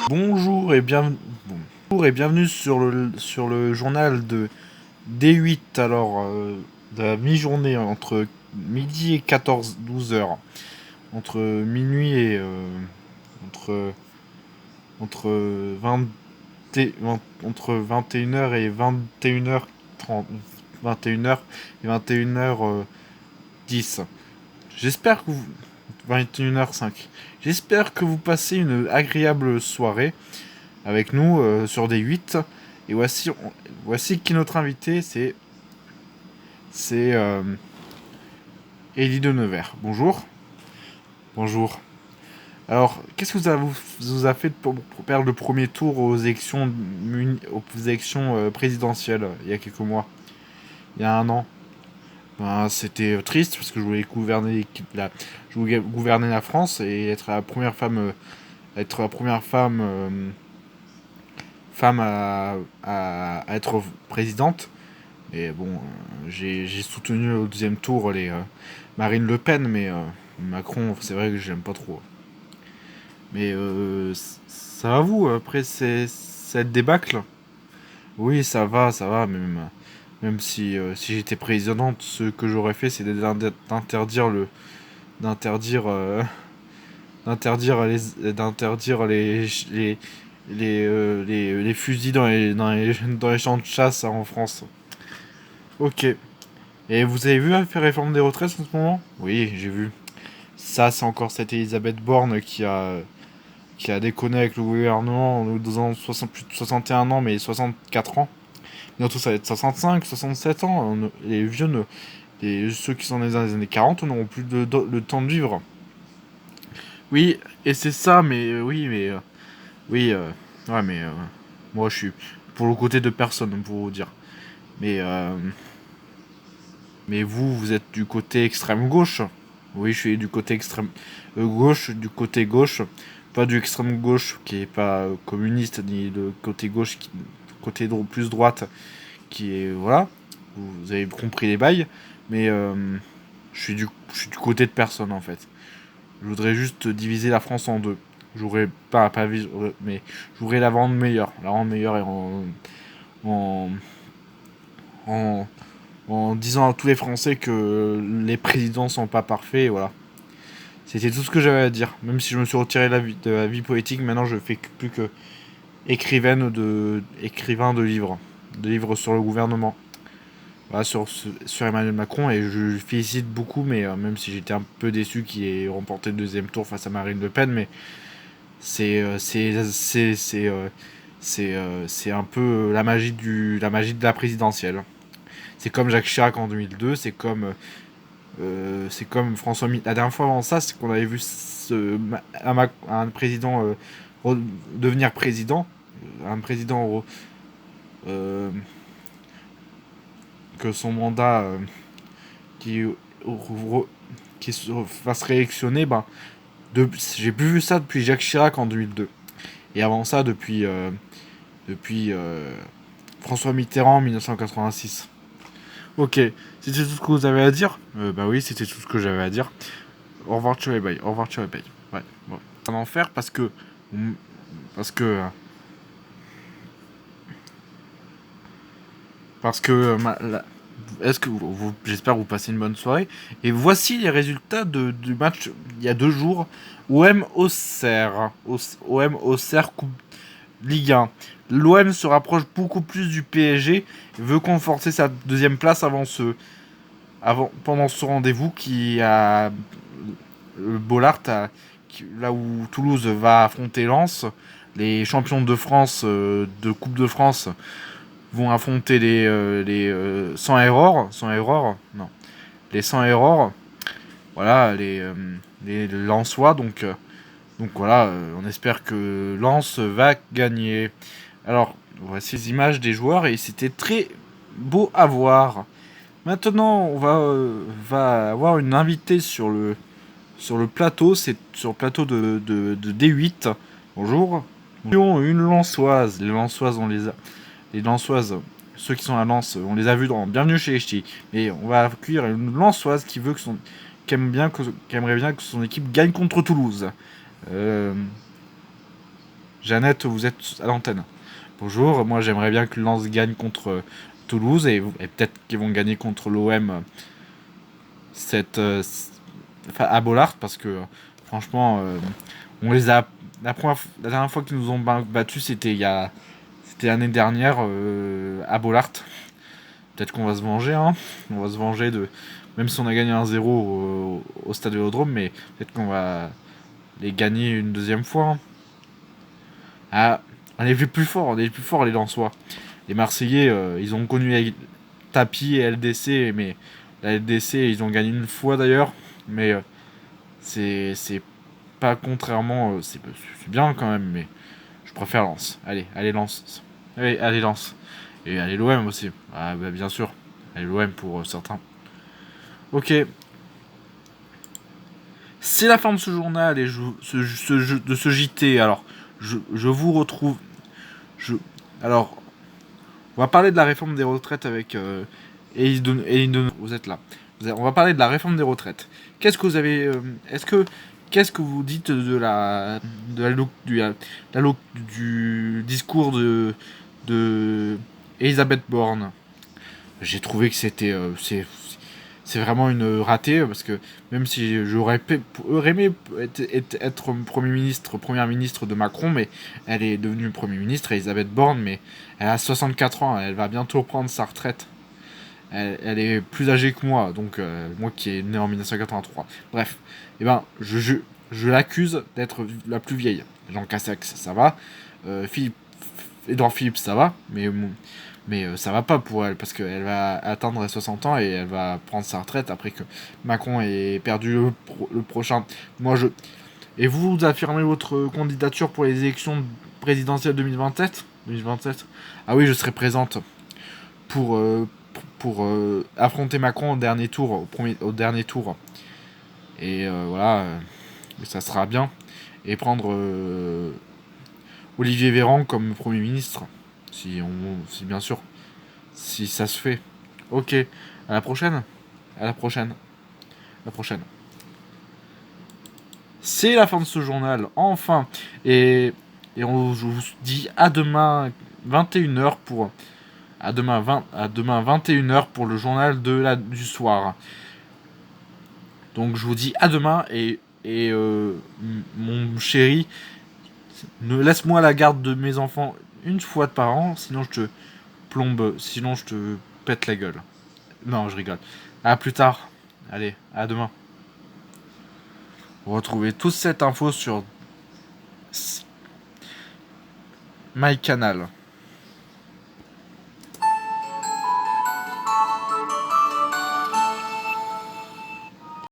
Bonjour et bienvenue sur le journal de D8, de la mi-journée entre midi et 12 heures, entre minuit et entre, entre 20, entre 21 heures et 21h30, 21 heures et 21h10. J'espère que vous 21h05. J'espère que vous passez une agréable soirée avec nous sur D8. Et voici qui est notre invité, c'est Elie de Nevers. Bonjour. Bonjour. Alors, qu'est-ce que vous a fait pour perdre le premier tour aux élections présidentielles il y a quelques mois, il y a un an? Ben, c'était triste parce que je voulais gouverner la France et être la première femme à être présidente. Et bon, j'ai soutenu au deuxième tour Marine Le Pen, mais Macron, c'est vrai que j'aime pas trop. Mais ça va vous, après cette débâcle? Oui, ça va, même si j'étais présidente, ce que j'aurais fait, c'est d'interdire d'interdire les fusils dans les champs de chasse en France. Ok. Et vous avez vu la réforme des retraites en ce moment? Oui, j'ai vu. Ça, c'est encore cette Elisabeth Borne qui a déconné avec le gouvernement en nous donnant plus de 61 ans, mais 64 ans. Bientôt, ça va être 65, 67 ans. Les vieux, ceux qui sont nés dans les années 40 n'auront plus le temps de vivre. Oui, et c'est ça, oui, ouais, moi, je suis pour le côté de personne, pour vous dire. Mais, euh, mais vous êtes du côté extrême gauche. Oui, je suis du côté extrême gauche, du côté gauche, pas du extrême gauche qui est pas communiste, ni le côté gauche, plus droite, qui est, voilà, vous avez compris les bails, mais je suis du côté de personne en fait. Je voudrais juste diviser la France en deux. Je voudrais mais je voudrais la rendre meilleure et en, en, en disant à tous les Français que les présidents sont pas parfaits, et voilà. C'était tout ce que j'avais à dire. Même si je me suis retiré de la vie politique, maintenant je fais plus que écrivain de livres sur le gouvernement. Voilà, sur Emmanuel Macron, et je le félicite beaucoup, mais même si j'étais un peu déçu qu'il ait remporté le deuxième tour face à Marine Le Pen, mais c'est euh, c'est c'est c'est euh, c'est un peu la magie de la présidentielle. C'est comme Jacques Chirac en 2002, c'est comme François Mitterrand. La dernière fois avant ça, c'est qu'on avait vu un président devenir président, un président euh, que son mandat qui, qui se fasse réélectionner, j'ai plus vu ça depuis Jacques Chirac en 2002. Et avant ça, depuis François Mitterrand en 1986. Ok, c'était tout ce que vous avez à dire? Bah oui, c'était tout ce que j'avais à dire. Au revoir, ciao et bye. Au revoir, ciao et bye. Ouais, bon. Ça va en faire parce que parce que est-ce que j'espère que vous passez une bonne soirée. Et voici les résultats du match il y a 2 jours. OM Auxerre. OM Auxerre Coupe Ligue 1. L'OM se rapproche beaucoup plus du PSG et veut conforter sa deuxième place pendant ce rendez-vous qui a le Bollard, là où Toulouse va affronter Lens. Les champions de France de Coupe de France vont affronter sans erreur, non, les sans erreur, voilà, les Lensois, donc voilà, on espère que Lens va gagner. Alors, voici les images des joueurs et c'était très beau à voir. Maintenant, va avoir une invitée sur le plateau, c'est sur le plateau de D8. Bonjour. Une Lensoise. Les Lensoises, ceux qui sont à Lens, on les a vus dans Bienvenue chez les Ch'tis. Et on va accueillir une Lensoise qui aimerait bien que son équipe gagne contre Toulouse. Euh, Jeannette, vous êtes à l'antenne. Bonjour, moi j'aimerais bien que Lens gagne contre Toulouse et peut-être qu'ils vont gagner contre l'OM cette, à Bollard parce que franchement, on les a. La dernière fois qu'ils nous ont battus, c'était l'année dernière à Bollard. Peut-être qu'on va se venger, hein. On va se venger de. Même si on a gagné 1-0 au stade Vélodrome, mais peut-être qu'on va les gagner une deuxième fois, hein. Ah, on est les plus forts, les Lensois. Les Marseillais, ils ont connu Tapi et LDC, mais la LDC, ils ont gagné une fois d'ailleurs, mais c'est pas contrairement. C'est bien quand même, mais je préfère Lens. Allez Lens. Allez Lens. Et allez l'OM aussi. Ah, bah, bien sûr. Allez l'OM pour certains. Ok. C'est la fin de ce journal et de ce JT. Alors, je vous retrouve. Je, alors, on va parler de la réforme des retraites avec Eline. Vous êtes là. On va parler de la réforme des retraites. Qu'est-ce que vous avez. Qu'est-ce que vous dites du discours de Elisabeth Borne? J'ai trouvé que c'est vraiment une ratée parce que même si j'aurais aimé être première ministre de Macron, mais elle est devenue Premier ministre, Elisabeth Borne, mais elle a 64 ans, elle va bientôt prendre sa retraite. Elle est plus âgée que moi, donc moi qui est né en 1983. Bref, eh ben, je l'accuse d'être la plus vieille. Jean Castex, ça va. Philippe, Edouard Philippe, ça va, mais ça va pas pour elle parce qu'elle va atteindre 60 ans et elle va prendre sa retraite après que Macron ait perdu le prochain. Et vous affirmez votre candidature pour les élections présidentielles 2027. Ah oui, je serai présente pour affronter Macron au dernier tour. Et voilà, ça sera bien. Et prendre Olivier Véran comme Premier ministre, si bien sûr, si ça se fait. Ok, à la prochaine. À la prochaine. À la prochaine. C'est la fin de ce journal, enfin. Je vous dis à demain 21h pour. À demain 21h pour le journal du soir. Donc je vous dis à demain mon chéri, laisse-moi la garde de mes enfants une fois par an, sinon sinon je te pète la gueule. Non, je rigole. À plus tard. Allez, à demain. Vous retrouvez toute cette info sur MyCanal.